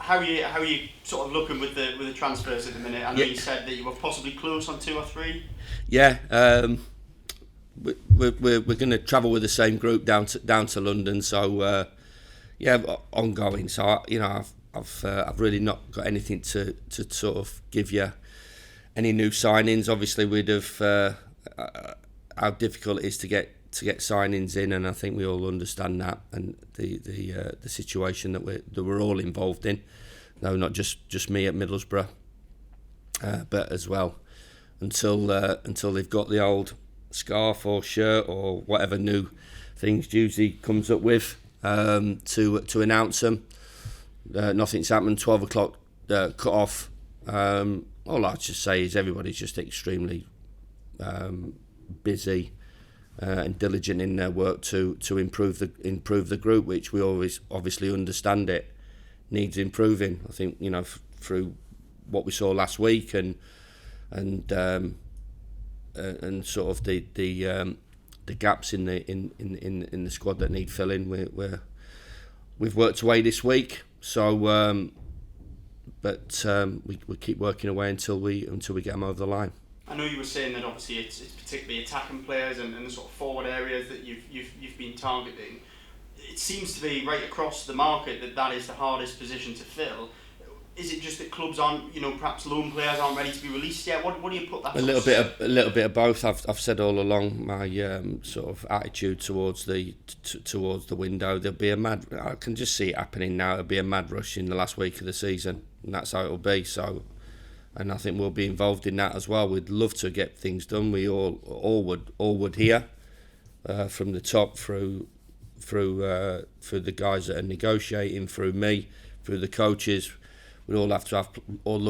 how are you sort of looking with the transfers at the minute? I know you said that you were possibly close on 2 or 3. Yeah, we're going to travel with the same group down to London. So ongoing. So I've really not got anything to sort of give you any new signings. Obviously, we'd have how difficult it is to get signings in, and I think we all understand that, and the situation that we're all involved in. No, not just me at Middlesbrough, but as well until they've got the old scarf or shirt or whatever new things Juicy comes up with to announce them. Nothing's happened. 12 o'clock cut off. All I just say is everybody's just extremely busy and diligent in their work to improve the group, which we always obviously understand it needs improving. I think through what we saw last week and sort of the gaps in the squad that need filling. We've worked away this week, so we keep working away until we get them over the line. I know you were saying that obviously it's particularly attacking players and the sort of forward areas that you've been targeting. It seems to be right across the market that is the hardest position to fill. Is it just that clubs aren't, perhaps loan players aren't ready to be released yet? What do you put that? A little bit of both. I've said all along my sort of attitude towards the window. There'll be I can just see it happening now. There'll be a mad rush in the last week of the season, and that's how it'll be. So, and I think we'll be involved in that as well. We'd love to get things done. We all would here, from the top through the guys that are negotiating, through me, through the coaches. We'd all love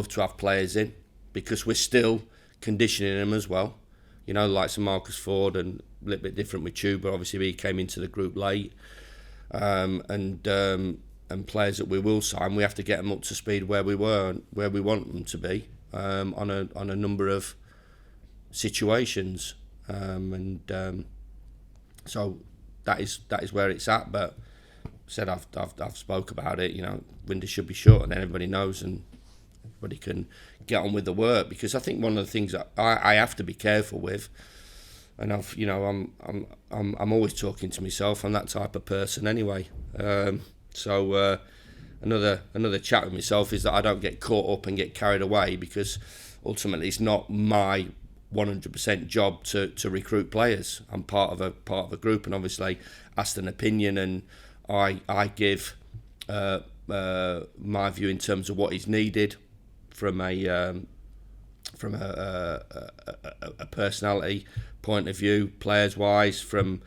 to have players in, because we're still conditioning them as well. Like some Marcus Ford, and a little bit different with Tuba. Obviously, he came into the group late, and players that we will sign, we have to get them up to speed where we were and where we want them to be on a number of situations, so that is where it's at. But said I've spoke about it. Window should be shut, and then everybody knows, and everybody can get on with the work. Because I think one of the things that I have to be careful with, and I'm always talking to myself. I'm that type of person anyway. So another chat with myself is that I don't get caught up and get carried away, because ultimately it's not my 100% job to recruit players. I'm part of a group, and obviously asked an opinion, and I give my view in terms of what is needed from a personality point of view, players wise, from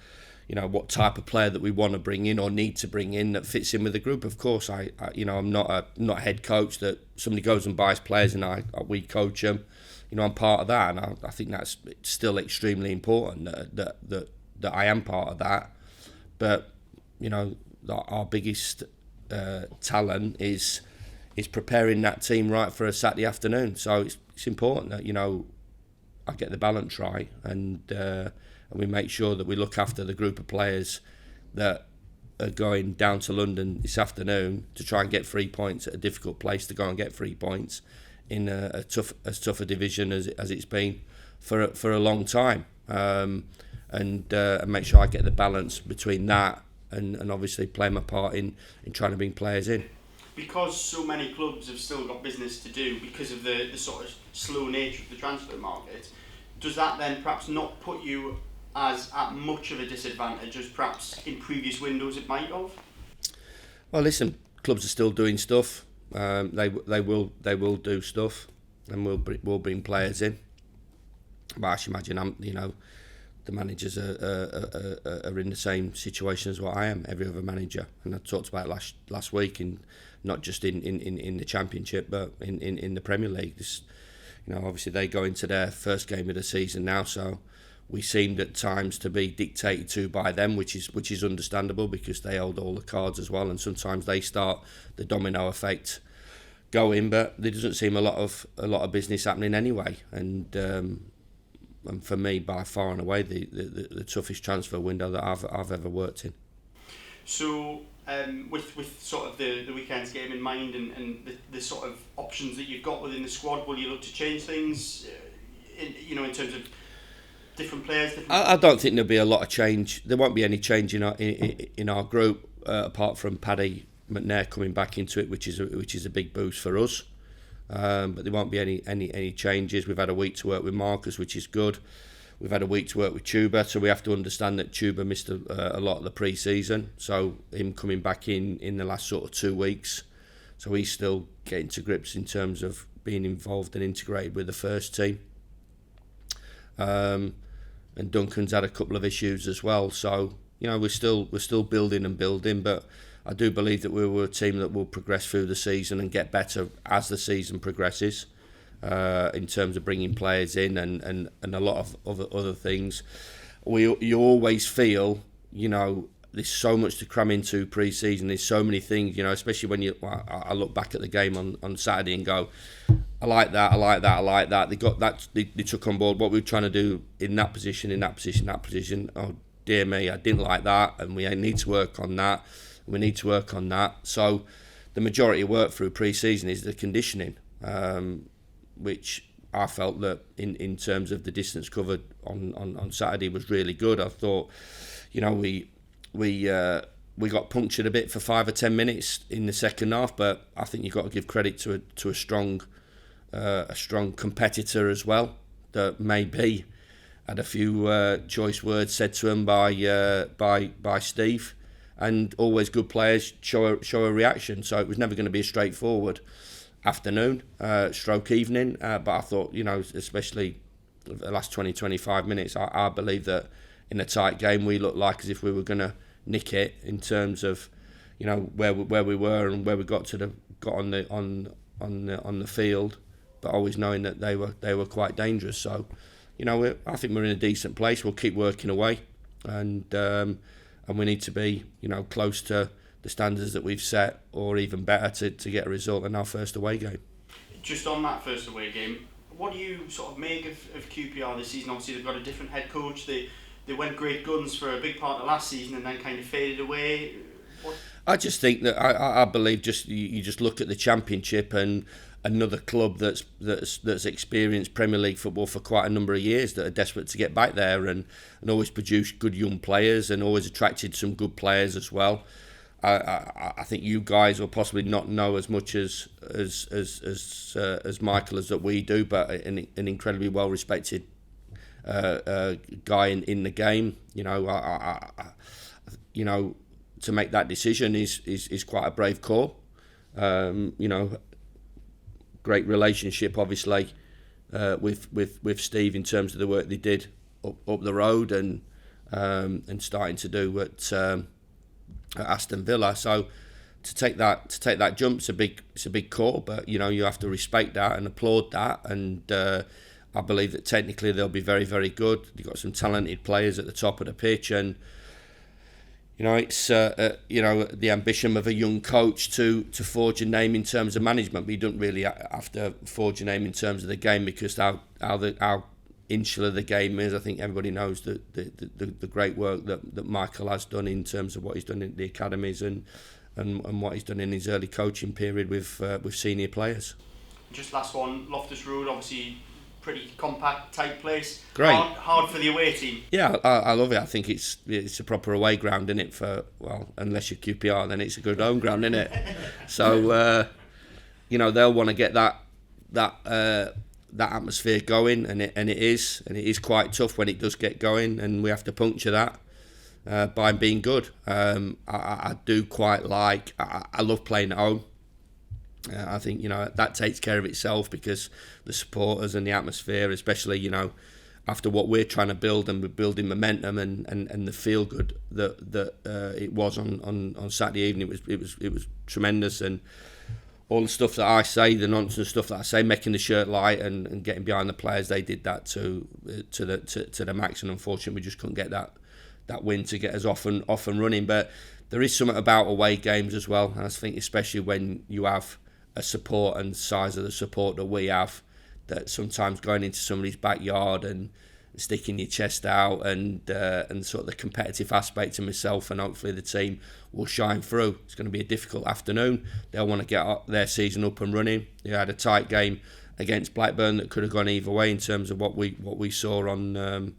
what type of player that we want to bring in or need to bring in that fits in with the group. Of course, I'm not a head coach that somebody goes and buys players and we coach them. I'm part of that, and I think that's still extremely important that I am part of that. But our biggest talent is preparing that team right for a Saturday afternoon. So it's important that I get the balance right, and we make sure that we look after the group of players that are going down to London this afternoon to try and get 3 points at a difficult place to go and get 3 points in as tough a division as it's been for a long time, and make sure I get the balance between that and obviously play my part in trying to bring players in. Because so many clubs have still got business to do because of the sort of slow nature of the transfer market, does that then perhaps not put you as at much of a disadvantage as perhaps in previous windows it might have? Well, listen, clubs are still doing stuff. They will do stuff, and we'll bring players in. But I should imagine the managers are in the same situation as what I am, every other manager. And I talked about it last week, not just in the Championship, but in the Premier League. Obviously they go into their first game of the season now, so we seemed at times to be dictated to by them, which is understandable, because they hold all the cards as well, and sometimes they start the domino effect going. But there doesn't seem a lot of business happening anyway, and for me, by far and away, the toughest transfer window that I've ever worked in. So with sort of the weekend's game in mind and the sort of options that you've got within the squad, will you look to change things, in terms of different players? I don't think there'll be a lot of change. There won't be any change in our group, apart from Paddy McNair coming back into it, which is a big boost for us. But there won't be any changes. We've had a week to work with Marcus, which is good. We've had a week to work with Tuba, so we have to understand that Tuba missed a lot of the pre-season. So him coming back in the last sort of 2 weeks, so he's still getting to grips in terms of being involved and integrated with the first team. And Duncan's had a couple of issues as well. So we're still building, but I do believe that we're a team that will progress through the season and get better as the season progresses. In terms of bringing players in and a lot of other things. You always feel, there's so much to cram into pre-season. There's so many things, especially when I look back at the game on Saturday and go, I like that. They got that. They took on board what we were trying to do in that position. Oh dear me, I didn't like that, and we need to work on that. So the majority of work through pre-season is the conditioning. Which I felt that in terms of the distance covered on Saturday was really good. I thought, we got punctured a bit for 5 or 10 minutes in the second half, but I think you've got to give credit to a strong competitor as well, that maybe had a few choice words said to him by Steve, and always good players show a reaction. So it was never going to be a straightforward afternoon, stroke evening, but I thought, especially the last 20-25 minutes, I believe that in a tight game we looked like as if we were going to nick it in terms of, where we were and where we got on the field, but always knowing that they were quite dangerous. So, I think we're in a decent place. We'll keep working away, and we need to be, close to the standards that we've set, or even better, to get a result in our first away game. Just on that first away game, what do you sort of make of QPR this season? Obviously they've got a different head coach. They went great guns for a big part of last season and then kind of faded away. I just think that I believe you just look at the Championship and another club that's experienced Premier League football for quite a number of years, that are desperate to get back there and always produce good young players and always attracted some good players as well. I think you guys will possibly not know as much as Michael as that we do, but an incredibly well respected guy in the game. To make that decision is quite a brave call. Great relationship obviously with Steve in terms of the work they did up the road and starting to do at Aston Villa. So to take that jump, it's a big call, but you have to respect that and applaud that, and I believe that technically they'll be very, very good. They've got some talented players at the top of the pitch, and it's the ambition of a young coach to forge a name in terms of management, but you don't really have to forge a name in terms of the game, because how insular the game is. I think everybody knows the great work that Michael has done in terms of what he's done in the academies and what he's done in his early coaching period with senior players. Just last one, Loftus Road, obviously pretty compact, tight place. Great. Hard for the away team. Yeah, I love it. I think it's a proper away ground, isn't it? Unless you're QPR, then it's a good home ground, isn't it? So they'll want to get that atmosphere going, and it is quite tough when it does get going, and we have to puncture that by being good. I do quite like. I love playing at home. I think that takes care of itself, because the supporters and the atmosphere, especially after what we're trying to build, and we're building momentum and the feel good that it was on Saturday evening. It was tremendous, and all the stuff that I say, the nonsense stuff that I say, making the shirt light and getting behind the players, they did that to the max, and unfortunately we just couldn't get that win to get us off and running. But there is something about away games as well, and I think especially when you have a support and size of the support that we have, that sometimes going into somebody's backyard and sticking your chest out, and sort of the competitive aspect of myself and hopefully the team will shine through. It's going to be a difficult afternoon. They'll want to get their season up and running. They had a tight game against Blackburn that could have gone either way in terms of what we saw on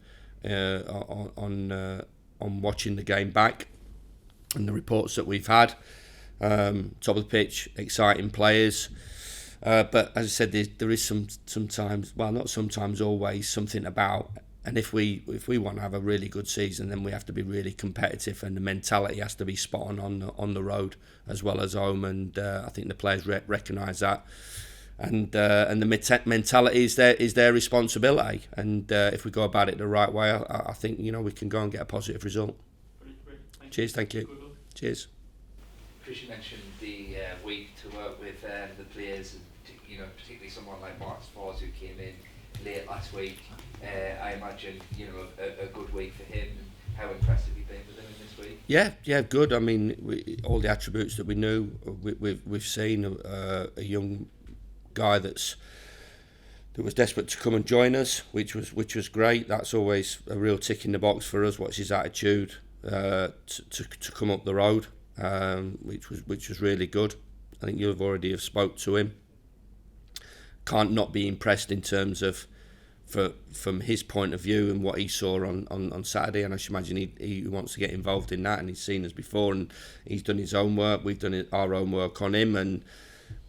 watching the game back and the reports that we've had. Top of the pitch, exciting players. But as I said, there is sometimes, well, not sometimes, always something about. And if we want to have a really good season, then we have to be really competitive, and the mentality has to be spot on the road as well as home. And I think the players recognise that. And the mentality is their responsibility. And if we go about it the right way, I think we can go and get a positive result. Cheers, thank you. Cheers. Chris, you mentioned the week to work with the players, and particularly someone like Marcus Fors, who came in late last week. I imagine a good week for him. How impressed have you been with him in this week? Yeah, good. I mean, all the attributes that we knew, we've seen a young guy that was desperate to come and join us, which was great. That's always a real tick in the box for us. What's his attitude to come up the road, which was really good. I think you've already spoke to him. Can't not be impressed in terms of from his point of view and what he saw on Saturday, and I should imagine he wants to get involved in that, and he's seen us before, and he's done his own work. We've done our own work on him, and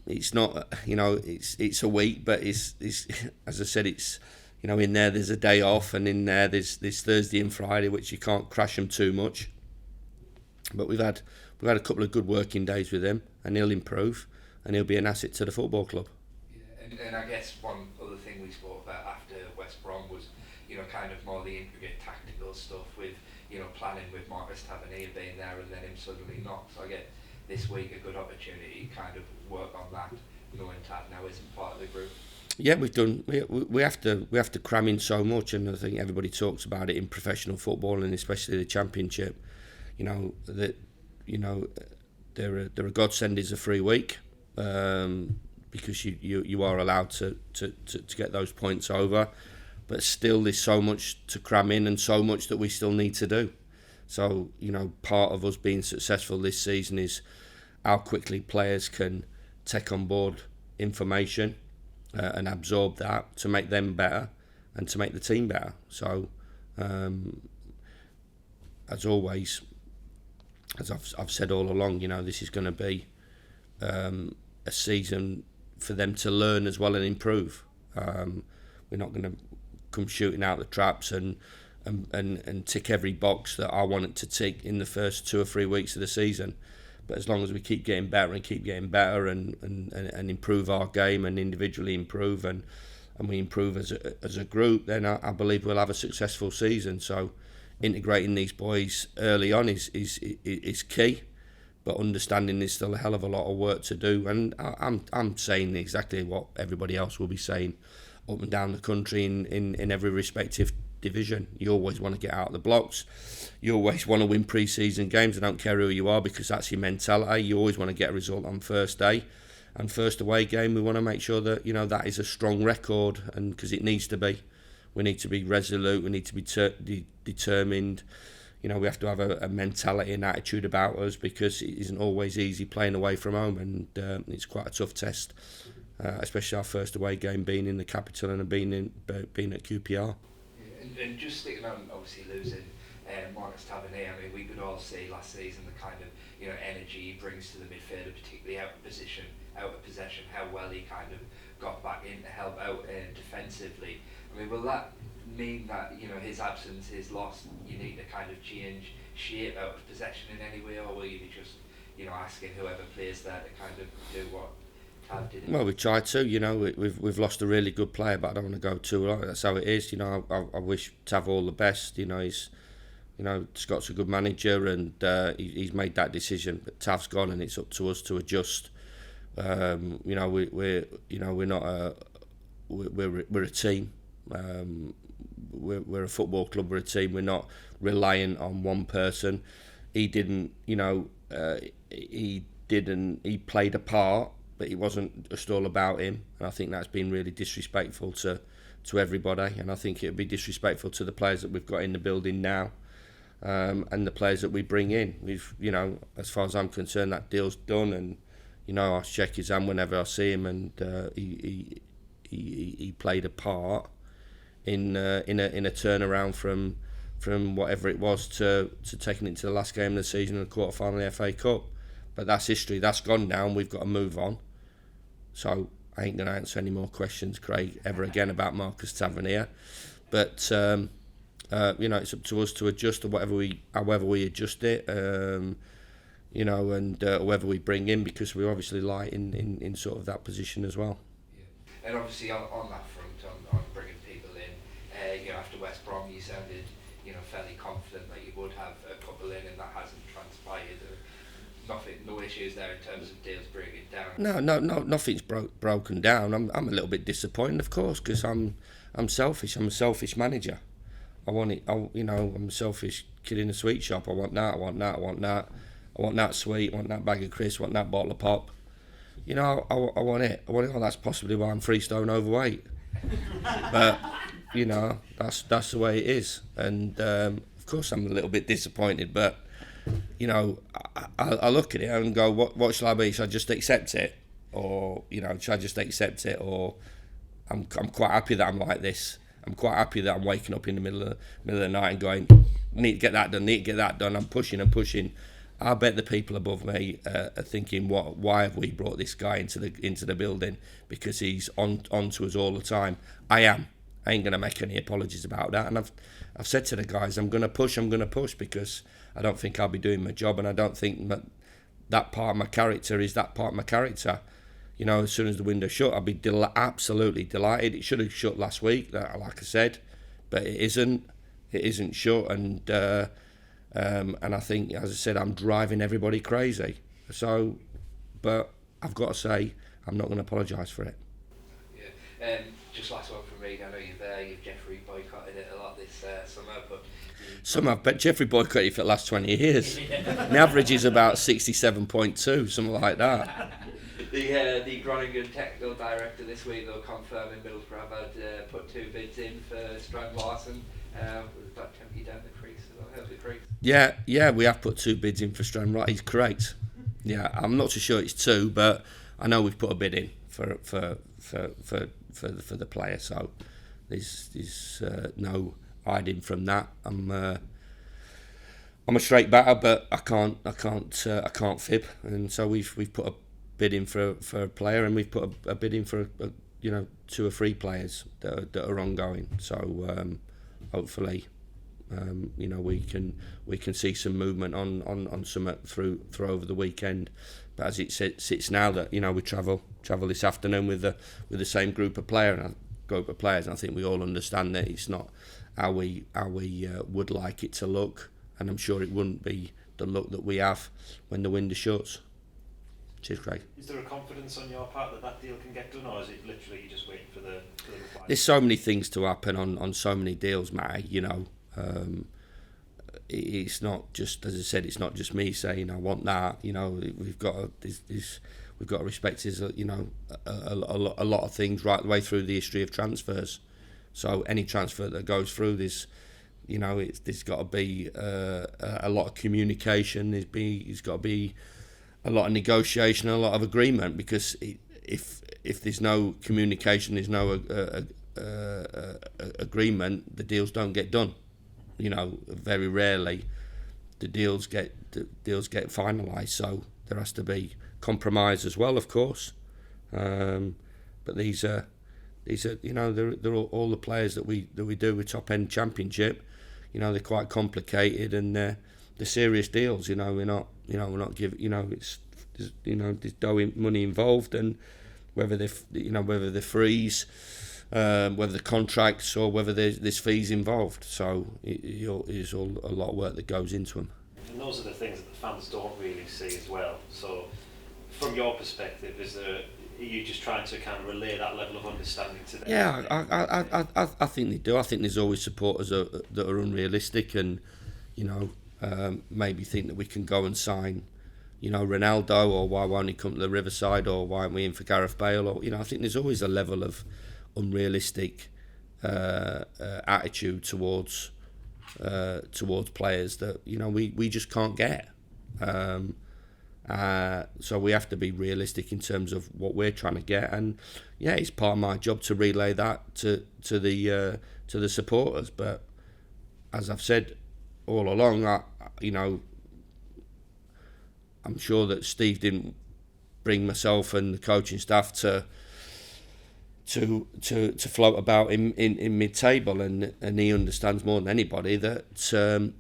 it's not it's a week, but it's as I said, it's in there's a day off, and in there's Thursday and Friday, which you can't crash them too much. But we've had a couple of good working days with him, and he'll improve, and he'll be an asset to the football club. Yeah, and I guess one other thing we spoke about after West Brom was kind of more the intricate tactical stuff with planning with Marcus Tavernier being there and then him suddenly not. So I get this week a good opportunity to kind of work on that, knowing Tav now isn't part of the group. Yeah, we've done. We have to cram in so much, and I think everybody talks about it in professional football, and especially the Championship. They're a godsend is a free week, because you are allowed to get those points over, but still there's so much to cram in and so much that we still need to do. So part of us being successful this season is how quickly players can take on board information and absorb that to make them better and to make the team better. So as always, as I've said all along, this is going to be a season for them to learn as well and improve. We're not going to come shooting out the traps and tick every box that I want it to tick in the first 2 or 3 weeks of the season. But as long as we keep getting better and improve our game and individually improve and we improve as a group, then I believe we'll have a successful season. So integrating these boys early on is key, but understanding there's still a hell of a lot of work to do. And I'm saying exactly what everybody else will be saying up and down the country in every respective division. You always want to get out of the blocks. You always want to win pre-season games. I don't care who you are, because that's your mentality. You always want to get a result on first day. And first away game, we want to make sure that that is a strong record, and because it needs to be. We need to be resolute. We need to be determined. We have to have a mentality and attitude about us, because it isn't always easy playing away from home, and it's quite a tough test, especially our first away game being in the capital and being at QPR. And just sticking on, obviously losing Marcus Tavernier, I mean, we could all see last season the kind of energy he brings to the midfielder, particularly out of possession, how well he kind of got back in to help out defensively. I mean, will that mean that his absence, his loss, you need to kind of change shape out of possession in any way, or will you be just asking whoever plays there to kind of do what Tav did? Well, we tried to. We've lost a really good player, but I don't want to go too long. That's how it is. I wish Tav all the best. Scott's a good manager, and he's made that decision. But Tav's gone, and it's up to us to adjust. We're not we're a team. We're a football club. We're a team. We're not reliant on one person. He didn't. He played a part, but it wasn't just all about him. And I think that's been really disrespectful to everybody, and I think it would be disrespectful to the players that we've got in the building now, and the players that we bring in. We've, as far as I'm concerned, that deal's done, and I shake his hand whenever I see him, and he played a part in a turnaround from whatever it was to taking it to the last game of the season and the quarter final of the FA Cup. But that's history. That's gone now, and we've got to move on. So I ain't going to answer any more questions, Craig, ever again about Marcus Tavernier. But it's up to us to adjust to however we adjust it. And whoever we bring in, because we're obviously light in sort of that position as well. Yeah. And obviously on that front, on bringing people in, after West Brom, you sounded fairly confident that you would have a couple in, and that hasn't transpired. No issues there in terms of deals breaking down. No, nothing's broken down. I'm a little bit disappointed, of course, because I'm selfish. I'm a selfish manager. I want it. I'm a selfish kid in a sweet shop. I want that. I want that sweet. I want that bag of crisps. I want that bottle of pop. I want it. I want it. Well, that's possibly why I'm 3 stone overweight. But that's the way it is. And of course, I'm a little bit disappointed. But I look at it and go, what shall I be? Shall I just accept it, or shall I just accept it, or I'm quite happy that I'm like this. I'm quite happy that I'm waking up in the middle of the night and going, need to get that done. I'm pushing. I bet the people above me are thinking, why have we brought this guy into the building? Because he's on to us all the time. I ain't going to make any apologies about that. And I've said to the guys, I'm going to push because I don't think I'll be doing my job, and I don't think that part of my character is that part of my character. As soon as the window shut, I'll be absolutely delighted. It should have shut last week, like I said, but it isn't. It isn't shut, and I think, as I said, I'm driving everybody crazy. So, but I've got to say, I'm not going to apologise for it. Yeah. Just last one from me. I know you're there. You've Jeffrey boycotted it a lot this summer, but Jeffrey boycotted it for the last 20 years. The average is about 67.2, something like that. The Groningen technical director this week, though, confirming Middlesbrough had put 2 bids in for Strand Larson. Would that tempt you down the crease? Help the crease? Yeah, we have put 2 bids in for Strand. Right, he's correct. Yeah, I'm not too sure it's 2, but I know we've put a bid in for the player. So there's no hiding from that. I'm a straight batter, but I can't fib, and so we've put a bid in for a player, and we've put a bid in for 2 or 3 players that are ongoing. So hopefully, we can see some movement on some through over the weekend. But as it sits now, that we travel this afternoon with the same group of players, and I think we all understand that it's not how we would like it to look, and I'm sure it wouldn't be the look that we have when the window shuts. Cheers, Craig. Is there a confidence on your part that deal can get done, or is it literally you're just waiting for the reply? There's so many things to happen on so many deals, Matty. It's not just, as I said, it's not just me saying I want that. We've got to respect a lot of things right the way through the history of transfers. So any transfer that goes through this, there's got to be a lot of communication. There's got to be a lot of negotiation, a lot of agreement, because if there's no communication, there's no agreement, the deals don't get done. Very rarely the deals get finalised. So there has to be compromise as well, of course. But these are they're all the players that we do with top end championship. They're quite complicated, and they're serious deals. We're not giving. There's money involved, and whether they freeze, whether the contracts, or whether there's fees involved. So it's all a lot of work that goes into them. And those are the things that the fans don't really see as well. So from your perspective, are you just trying to kind of relay that level of understanding to them? Yeah, I think they do. I think there's always supporters that are unrealistic, and maybe think that we can go and sign Ronaldo, or why won't he come to the Riverside, or why aren't we in for Gareth Bale, or I think there's always a level of unrealistic attitude towards players that we just can't get. So we have to be realistic in terms of what we're trying to get, and it's part of my job to relay that to the supporters. But as I've said all along, I'm sure that Steve didn't bring myself and the coaching staff to float about in mid-table, and he understands more than anybody that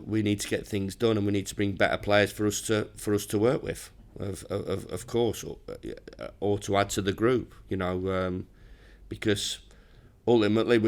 we need to get things done, and we need to bring better players for us to work with, of course, or to add to the group, because ultimately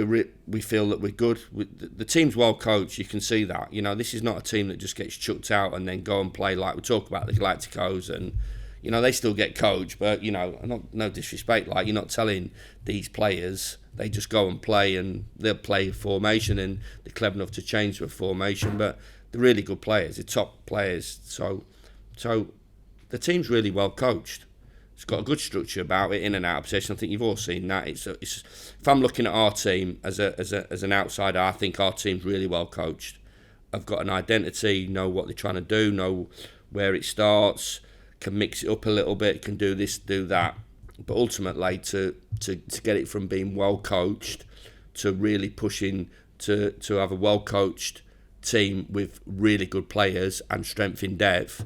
we feel that we're good. The team's well coached. You can see that. This is not a team that just gets chucked out and then go and play like we talk about the Galacticos, and they still get coached. But no disrespect, like you're not telling these players they just go and play, and they'll play a formation, and they're clever enough to change to a formation. But they're really good players. They're top players. So the team's really well coached. It's got a good structure about it, in and out of possession. I think you've all seen that. It's if I'm looking at our team as an outsider, I think our team's really well coached. I've got an identity, know what they're trying to do, know where it starts, can mix it up a little bit, can do this, do that. But ultimately, to get it from being well coached to really pushing to have a well coached team with really good players and strength in depth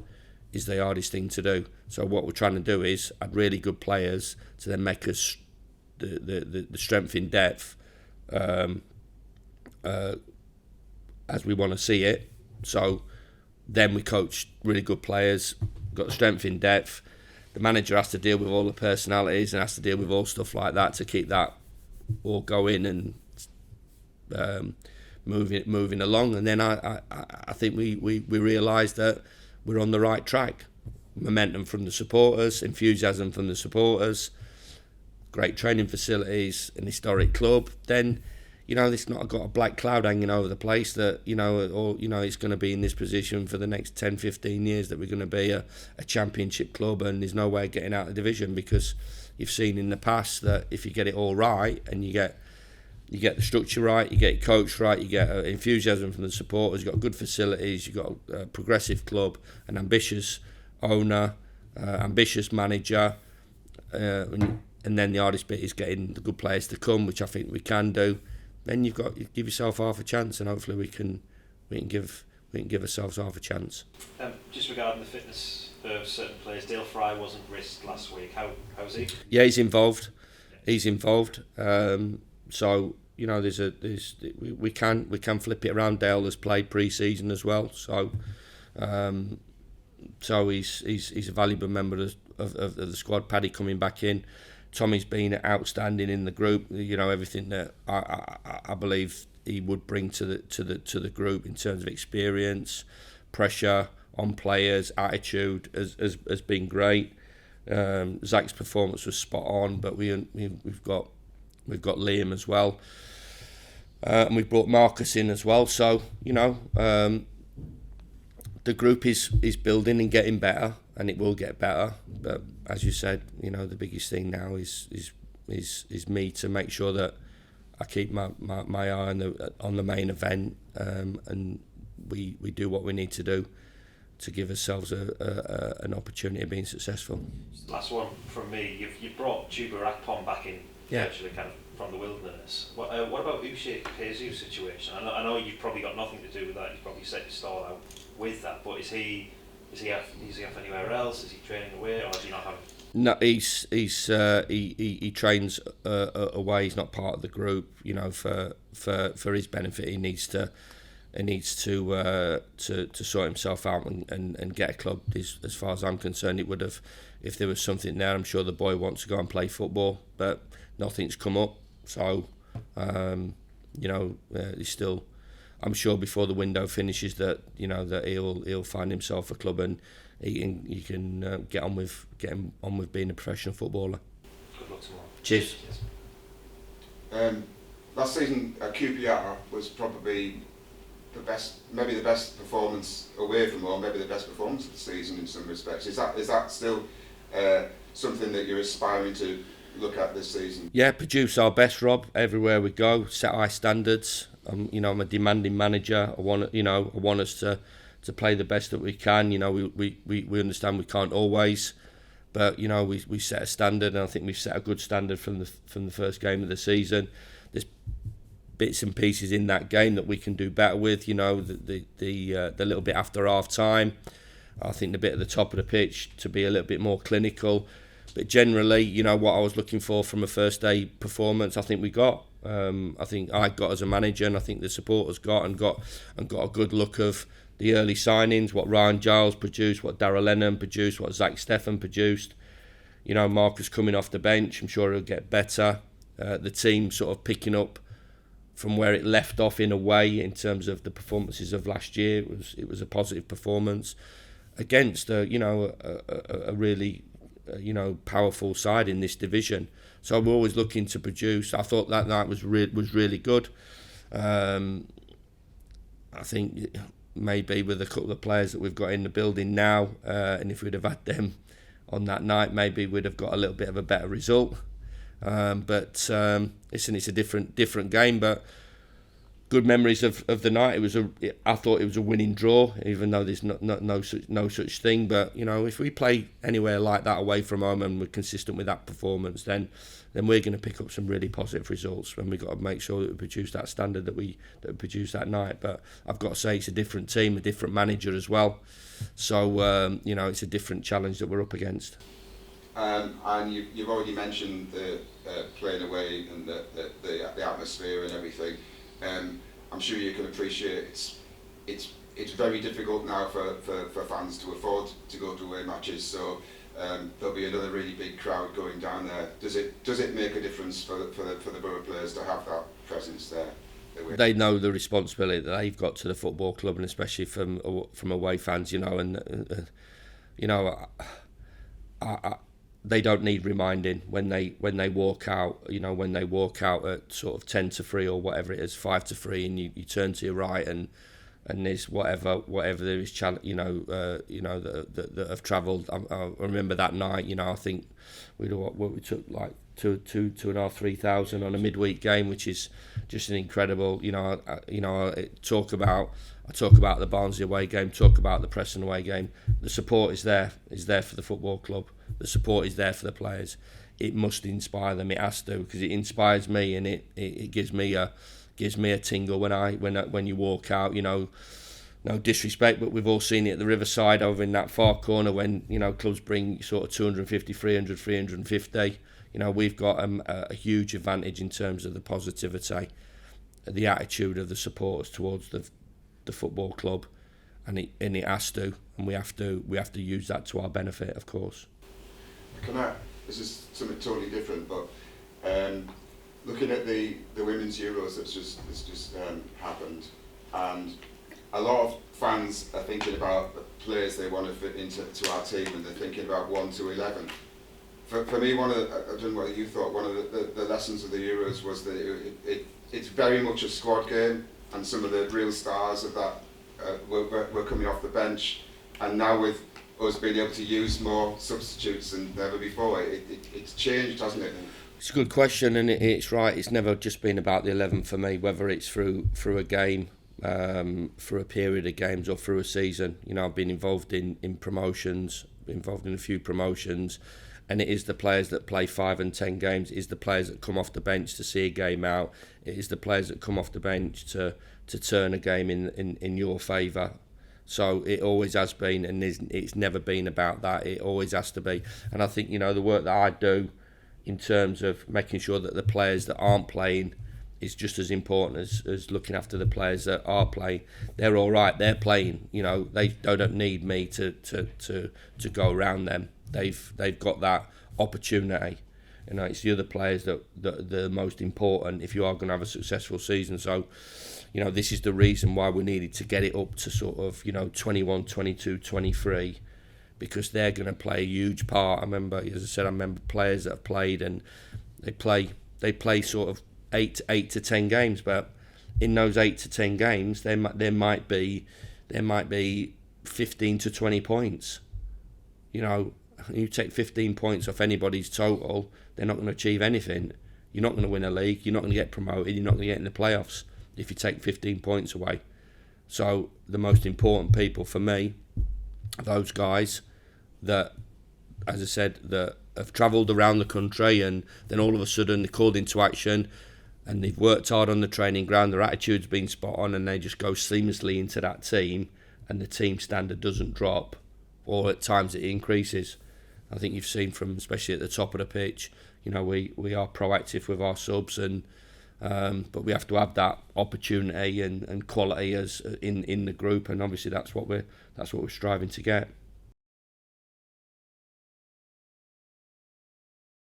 is the hardest thing to do. So what we're trying to do is add really good players to then make us the strength in depth as we want to see it. So then we coach really good players, got the strength in depth. The manager has to deal with all the personalities and has to deal with all stuff like that to keep that all going and moving along. And then I think we realise that we're on the right track. Momentum from the supporters, enthusiasm from the supporters, great training facilities, an historic club. Then, it's not got a black cloud hanging over the place that, it's going to be in this position for the next 10, 15 years, that we're going to be a championship club and there's no way of getting out of the division, because you've seen in the past that if you get it all right and you get the structure right, you get it coached right, you get enthusiasm from the supporters, you've got good facilities, you've got a progressive club, an ambitious owner, ambitious manager, and then the hardest bit is getting the good players to come, which I think we can do. Then you give yourself half a chance, and hopefully we can give ourselves half a chance. Just regarding the fitness of certain players, Dale Fry wasn't risked last week. How's he? Yeah, he's involved. So we can flip it around. Dale has played pre-season as well, so he's a valuable member of the squad. Paddy coming back in. Tommy's been outstanding in the group. Everything that I believe he would bring to the group in terms of experience, pressure on players, attitude has been great. Zach's performance was spot on, but we've got Liam as well, and we've brought Marcus in as well. So the group is building and getting better, and it will get better. But as you said, the biggest thing now is me to make sure that I keep my eye on the main event, and we do what we need to do to give ourselves an opportunity of being successful. Last one from me. You've brought Chuba Akpom back in, virtually kind of from the wilderness. What about Uche Pezu's situation? I know you've probably got nothing to do with that. You've probably set your stall out with that. But is he off anywhere else? Is he training away, or does he not have? No, he trains away. He's not part of the group. For his benefit, he needs to sort himself out and get a club. As far as I'm concerned, it would have, if there was something there. I'm sure the boy wants to go and play football, but nothing's come up. So, he's still. I'm sure before the window finishes that that he'll find himself a club, and he can get on with being a professional footballer. Good luck tomorrow. Cheers. Last season at QPR was probably the best performance away from home, maybe the best performance of the season in some respects. Is that still something that you're aspiring to look at this season? Yeah, produce our best, Rob, everywhere we go. Set high standards. I'm a demanding manager. I want us to play the best that we can. We understand we can't always, but we set a standard, and I think we've set a good standard from the first game of the season. There's bits and pieces in that game that we can do better with. The little bit after half time. I think the bit at the top of the pitch to be a little bit more clinical. But generally, what I was looking for from a first day performance, I think we got. I think I got as a manager, and I think the supporters got a good look of the early signings, what Ryan Giles produced, what Darrell Lennon produced, what Zach Steffen produced. Marcus coming off the bench, I'm sure he'll get better. The team sort of picking up from where it left off in a way in terms of the performances of last year. It was a positive performance against a really powerful side in this division. So we're always looking to produce. I thought that night was really good. I think maybe with a couple of players that we've got in the building now, and if we'd have had them on that night, maybe we'd have got a little bit of a better result. But it's a different game. But good memories of the night. I thought it was a winning draw, even though there's no such thing. But if we play anywhere like that away from home and we're consistent with that performance, then we're going to pick up some really positive results. When we've got to make sure that we produce that standard that we produced that night. But I've got to say, it's a different team, a different manager as well. So it's a different challenge that we're up against. And you've already mentioned the playing away and the atmosphere and everything. I'm sure you can appreciate it's very difficult now for fans to afford to go to away matches. So there'll be another really big crowd going down there. Does it make a difference for the Boro players to have that presence there? They know the responsibility that they've got to the football club, and especially from away fans. They don't need reminding when they walk out. When they walk out at sort of 10 to 3 or whatever it is, 5 to 3, and you turn to your right and there's whatever there is that have travelled. I remember that night. I think we took like 2,500, 3,000 on a midweek game, which is just an incredible. I talk about the Barnsley away game, talk about the Preston away game. The support is there for the football club. The support is there for the players. It must inspire them. It has to, because it inspires me, and it gives me a tingle when you walk out. No disrespect, but we've all seen it at the Riverside over in that far corner when clubs bring sort of 250, 300, 350. We've got a huge advantage in terms of the positivity, the attitude of the supporters towards the football club, and it has to, and we have to use that to our benefit, of course. This is something totally different, but looking at the Women's Euros that's just happened, and a lot of fans are thinking about the players they want to fit into our team, and they're thinking about 1 to 11. For me, I don't know what you thought, one of the lessons of the Euros was that it's very much a squad game, and some of the real stars of that were coming off the bench, and now with us being able to use more substitutes than ever before, it's changed, hasn't it? It's a good question, and it's right. It's never just been about the 11 for me, whether it's through a game, through a period of games, or through a season. I've been involved in promotions, involved in a few promotions, and it is the players that play 5 and 10 games. It is the players that come off the bench to see a game out. It is the players that come off the bench to turn a game in your favour. So it always has been, and it's never been about that. It always has to be. And I think, the work that I do in terms of making sure that the players that aren't playing is just as important as looking after the players that are playing. They're all right. They're playing. They don't need me to go around them. They've got that opportunity. It's the other players that are the most important if you are going to have a successful season. So, this is the reason why we needed to get it up to sort of 21, 22, 23, because they're going to play a huge part. I remember players that have played, and they play sort of 8 to 10 games, but in those 8 to 10 games, there might be 15 to 20 points. You take 15 points off anybody's total, they're not going to achieve anything. You're not going to win a league, you're not going to get promoted, you're not going to get in the playoffs if you take 15 points away. So the most important people for me are those guys that, as I said, that have travelled around the country and then all of a sudden they're called into action and they've worked hard on the training ground, their attitude's been spot on, and they just go seamlessly into that team and the team standard doesn't drop, or at times it increases. I think you've seen from, especially at the top of the pitch, we are proactive with our subs, and but we have to have that opportunity and quality as in the group, and obviously that's what we're striving to get.